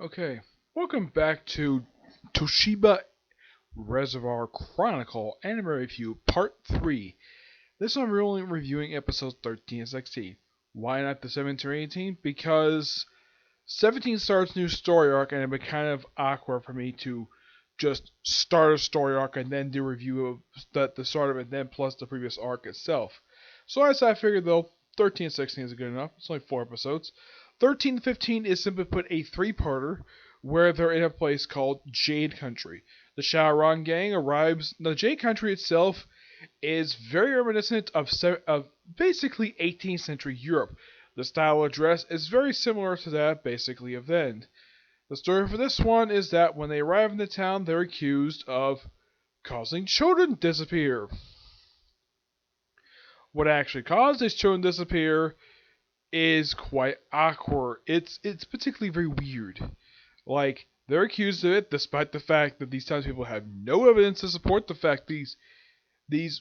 Okay, welcome back to Toshiba Reservoir Chronicle Anime Review Part 3. This one we're only reviewing episodes 13 and 16. Why not the 17 or 18? Because 17 starts a new story arc and it'd be kind of awkward for me to just start a story arc and then do a review of the start of it, then plus the previous arc itself. So I figured though, 13 and 16 is good enough. It's only 4 episodes. 13 and 15 is simply put a three-parter where they're in a place called Jade Country. The Shaoran gang arrives. The Jade Country itself is very reminiscent of basically 18th century Europe. The style of dress is very similar to that basically of then. The story for this one is that when they arrive in the town, they're accused of causing children to disappear. What actually caused these children to disappear is quite awkward. It's particularly very weird. Like, they're accused of it despite the fact that these townspeople have no evidence to support the fact these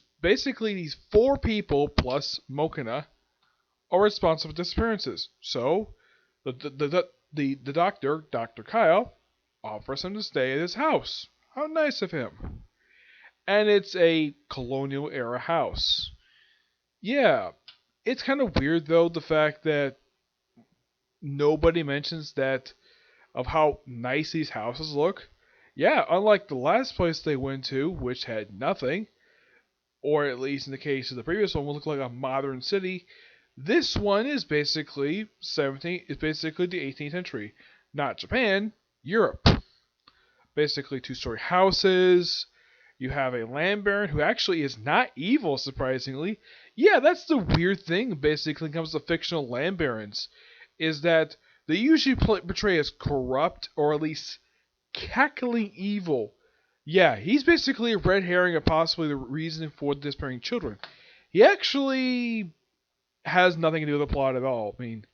four people plus Mokina are responsible for disappearances. So the doctor, Dr. Kyle, offers him to stay at his house. How nice of him. And it's a colonial era house. Yeah, it's kind of weird though the fact that nobody mentions that of how nice these houses look. Yeah, unlike the last place they went to, which had nothing, or at least in the case of the previous one, would look like a modern city. This one is basically the 18th century, not Japan, Europe. Basically, two-story houses. You have a land baron who actually is not evil, surprisingly. Yeah, that's the weird thing. Basically, when it comes to fictional land barons, is that they usually portray as corrupt or at least cackling evil. Yeah, he's basically a red herring and possibly the reason for the disappearing children. He actually has nothing to do with the plot at all. I mean,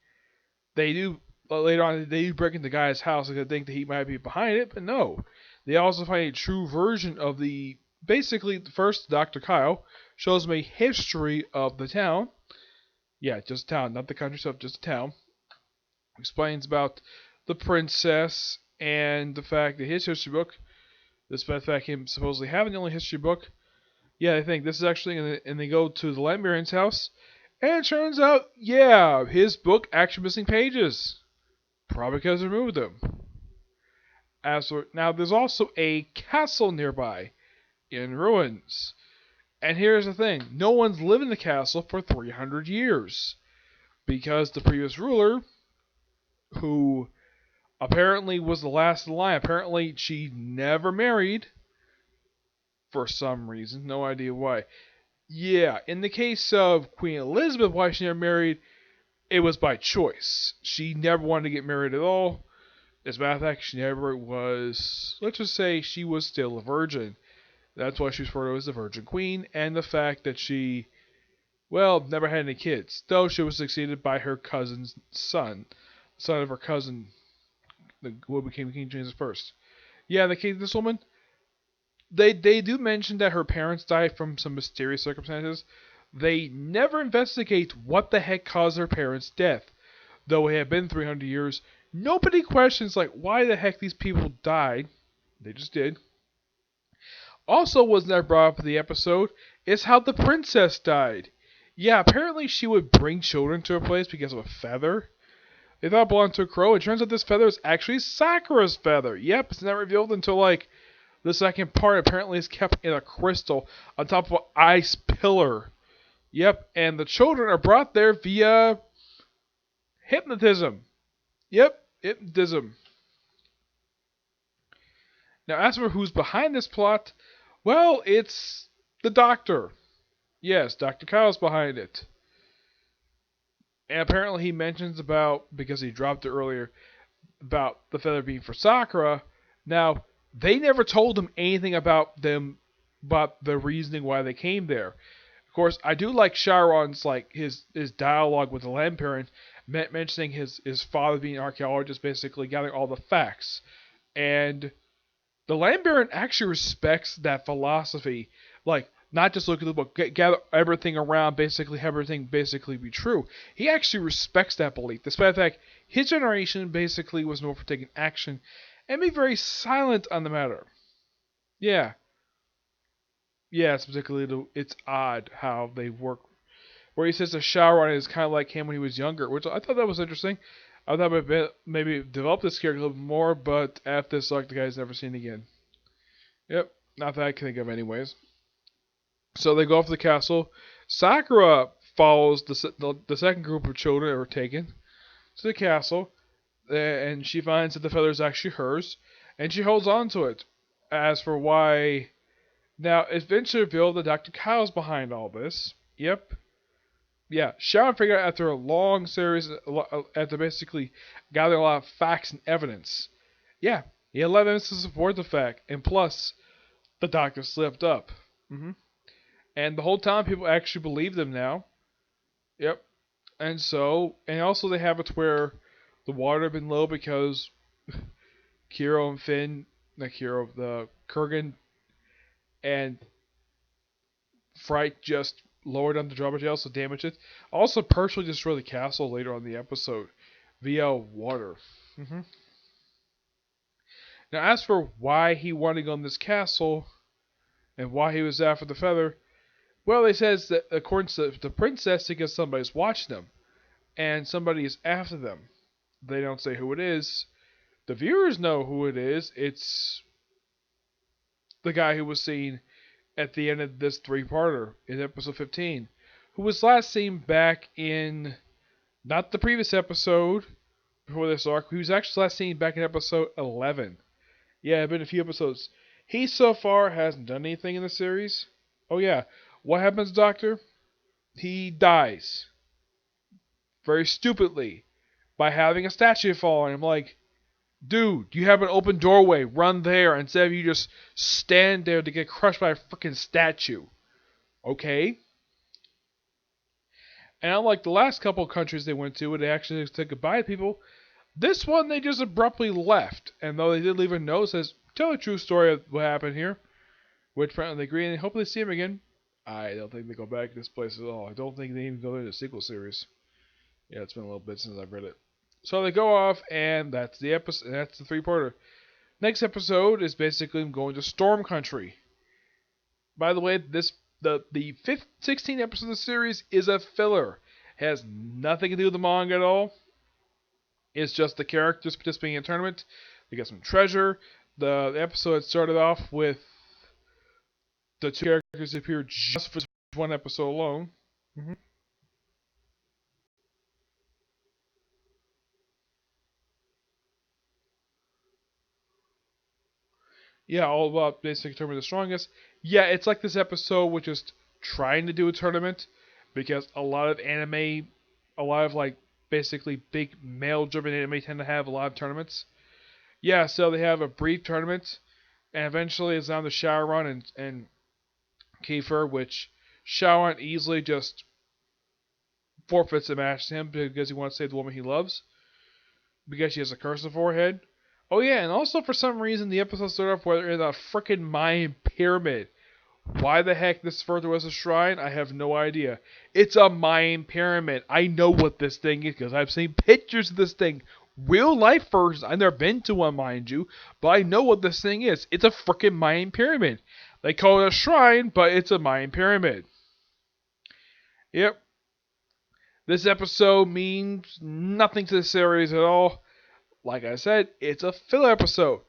they do later on they do break into the guy's house and they think that he might be behind it, but no. They also find a true version of the basically first Dr. Kyle shows them a history of the town. Yeah, just town, not the country stuff, just the town. Explains about the princess and the fact that his history book, despite the fact him supposedly having the only history book, yeah, they think this is actually, and they go to the land baron's house, and it turns out, yeah, his book actually missing pages, probably because they removed them. As for now, there's also a castle nearby, in ruins, and here's the thing: no one's lived in the castle for 300 years, because the previous ruler, who apparently was the last in line. Apparently, she never married for some reason. No idea why. Yeah, in the case of Queen Elizabeth, why she never married, it was by choice. She never wanted to get married at all. As a matter of fact, she never was. Let's just say she was still a virgin. That's why she was referred to as the Virgin Queen, and the fact that she, well, never had any kids. Though she was succeeded by her cousin's son, son of her cousin who became King James I. Yeah, in the case of this woman, they do mention that her parents died from some mysterious circumstances. They never investigate what the heck caused her parents' death. Though it had been 300 years, nobody questions like why the heck these people died. They just did. Also was never brought up in the episode is how the princess died. Yeah, apparently she would bring children to a place because of a feather. They thought it belonged to a crow. It turns out this feather is actually Sakura's feather. Yep, it's not revealed until like the second part. Apparently it's kept in a crystal on top of an ice pillar. Yep, and the children are brought there via hypnotism. Yep, hypnotism. Now as for who's behind this plot, well, it's the doctor. Yes, Dr. Kyle's behind it. And apparently he mentions about, because he dropped it earlier, about the feather being for Sakura. Now, they never told him anything about the reasoning why they came there. Of course, I do like Sharon's, like, his dialogue with the land parent, mentioning his father being an archaeologist, basically gathering all the facts. And the land baron actually respects that philosophy. Like, not just look at the book, gather everything around, basically have everything basically be true. He actually respects that belief, despite the fact His generation basically was known for taking action and being very silent on the matter. Yeah, yeah, it's odd how they work. Where he says the shower is kind of like him when he was younger, which I thought that was interesting. I thought maybe develop this character a little bit more, but after this arc, the guy's never seen again. Yep, not that I can think of, anyways. So they go off to the castle. Sakura follows the second group of children that were taken to the castle, and she finds that the feather is actually hers, and she holds on to it. As for why, now it's eventually revealed that Dr. Kyle's behind all this. Yep. Yeah, Sharon figured out after a long series, after basically gathering a lot of facts and evidence. Yeah, he had a lot of evidence to support the fact, and plus, the doctor slipped up. And the whole time, people actually believe them now. Yep. And also they have it where the water had been low because Kiro and Finn, not Kiro, the Kurgan and Fright just lowered down the drawbridge, also damaged it. Also partially destroyed the castle later on in the episode via water. Now, as for why he wanted on this castle and why he was after the feather, well, they says that according to the princess, because somebody's watching them and somebody is after them. They don't say who it is. The viewers know who it is. It's the guy who was seen at the end of this three-parter in episode 15, who was last seen back in not the previous episode before this arc. He was actually last seen back in episode 11. Yeah, it's been a few episodes. He so far hasn't done anything in the series. Oh yeah, what happens, Doctor? He dies very stupidly by having a statue fall on him. Like, dude, you have an open doorway. Run there instead of you just stand there to get crushed by a freaking statue. Okay? And unlike the last couple of countries they went to where they actually said goodbye to people, this one they just abruptly left. And though they did leave a note that says, tell a true story of what happened here, which apparently they agree and hope they see him again. I don't think they go back to this place at all. I don't think they even go into the sequel series. Yeah, it's been a little bit since I've read it. So they go off, and that's the episode. That's the three-parter. Next episode is basically going to Storm Country. By the way, the 16th episode of the series is a filler. It has nothing to do with the manga at all. It's just the characters participating in a tournament. They get some treasure. The episode started off with the two characters who appeared just for one episode alone. Yeah, all about basically determining the strongest. Yeah, it's like this episode which is trying to do a tournament because a lot of anime, a lot of like basically big male-driven anime tend to have a lot of tournaments. Yeah, so they have a brief tournament, and eventually it's down to Shaoran and Kiefer, which Shaoran easily just forfeits the match to him because he wants to save the woman he loves because she has a curse on her forehead. Oh yeah, and also for some reason the episode started off where in a freaking Mayan pyramid. Why the heck this further was a shrine, I have no idea. It's a Mayan pyramid. I know what this thing is because I've seen pictures of this thing. Real life versions. I've never been to one, mind you, but I know what this thing is. It's a freaking Mayan pyramid. They call it a shrine, but it's a Mayan pyramid. Yep. This episode means nothing to the series at all. Like I said, it's a filler episode.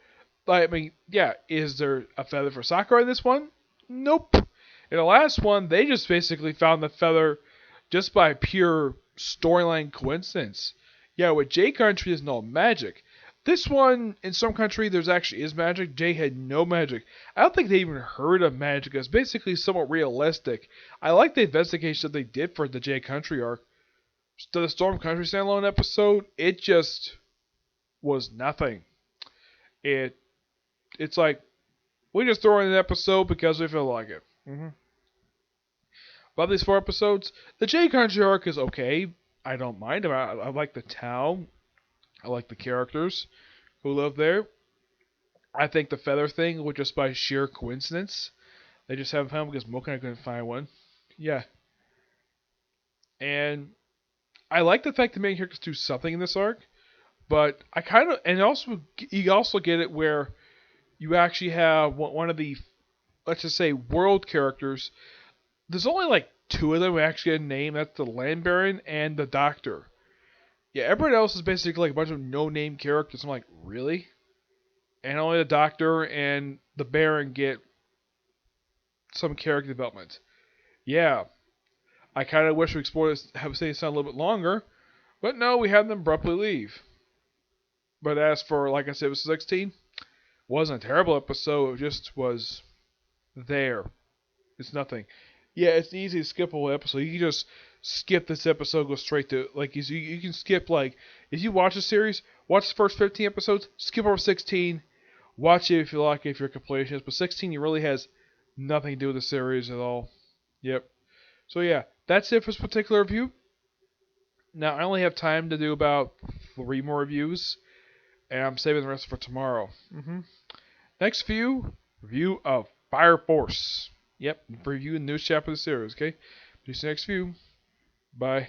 I mean, yeah, is there a feather for Sakura in this one? Nope. In the last one, they just basically found the feather just by pure storyline coincidence. Yeah, with J Country, there's no magic. This one, in some country, there's actually is magic. J had no magic. I don't think they even heard of magic. It's basically somewhat realistic. I like the investigation that they did for the J Country arc. The Storm Country standalone episode, it just was nothing. It's like we just throw in an episode because we feel like it. About these 4 episodes, the J Country arc is okay. I don't mind. I like the town. I like the characters who live there. I think the feather thing was just by sheer coincidence. They just haven't found because Mokana couldn't find one. Yeah. And I like the fact that main characters do something in this arc. But I kind of, and also you also get it where you actually have one of the, let's just say, world characters. There's only like two of them who actually get a name. That's the Land Baron and the Doctor. Yeah, everyone else is basically like a bunch of no-name characters. I'm like, really? And only the Doctor and the Baron get some character development. Yeah, I kind of wish we explored this, have stayed a little bit longer, but no, we had them abruptly leave. But as for, like I said, episode 16, wasn't a terrible episode. It just was there. It's nothing. Yeah, it's easy to skip a whole episode. You can just skip this episode, go straight to like you can skip like if you watch a series, watch the first 15 episodes, skip over 16, watch it if you like it, if you're a completionist. But 16 it really has nothing to do with the series at all. Yep. So yeah, that's it for this particular review. Now I only have time to do about 3 more reviews, and I'm saving the rest for tomorrow. Next review of Fire Force. Yep, review the newest chapter of the series. Okay, see you next view. Bye.